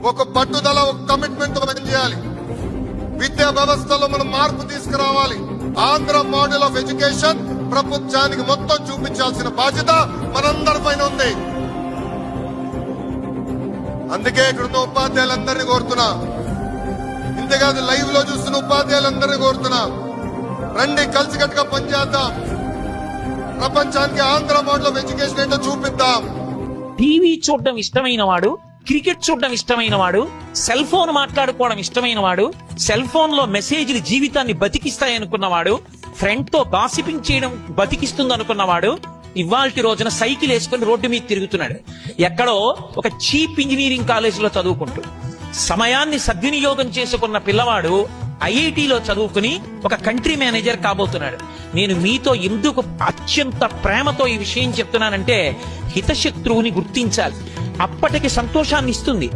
ఒక పట్టుదల, ఒక కమిట్మెంట్ తో పనిచేయాలి. విద్యా వ్యవస్థలో మనం మార్పు తీసుకురావాలి. ఆంధ్ర మోడల్ ఆఫ్ ఎడ్యుకేషన్ ప్రపంచానికి మొత్తం చూపించాల్సిన బాధ్యత మనందరిపైన ఉంది. అందుకే ఇక్కడున్న ఉపాధ్యాయులందరినీ కోరుతున్నా, ఇంతేకాదు లైవ్ లో చూస్తున్న ఉపాధ్యాయులందరినీ కోరుతున్నా, రండి కలిసికట్టుగా పనిచేద్దాం. ప్రపంచానికి ఆంధ్ర మోడల్ ఆఫ్ ఎడ్యుకేషన్ ఏంటో చూపిద్దాం. టీవీ చూడడం ఇష్టమైన వాడు, క్రికెట్ చూడడం ఇష్టమైన వాడు, సెల్ ఫోన్ మాట్లాడుకోవడం ఇష్టమైన వాడు, సెల్ ఫోన్ లో మెసేజ్లు జీవితాన్ని బతికిస్తాయనుకున్నవాడు, ఫ్రెండ్ తో గాసిపింగ్ చేయడం బతికిస్తుంది అనుకున్నవాడు ఇవాల్టి రోజున సైకిల్ వేసుకుని రోడ్డు మీద తిరుగుతున్నాడు. ఎక్కడో ఒక చీప్ ఇంజనీరింగ్ కాలేజీలో చదువుకుంటూ సమయాన్ని సద్వినియోగం చేసుకున్న పిల్లవాడు ఐఐటిలో చదువుకుని ఒక కంట్రీ మేనేజర్ కాబోతున్నాడు. నేను మీతో ఎందుకు అత్యంత ప్రేమతో ఈ విషయం చెప్తున్నానంటే, హితశత్రువుని గుర్తించాలి. అప్పటికి సంతోషాన్ని ఇస్తుంది.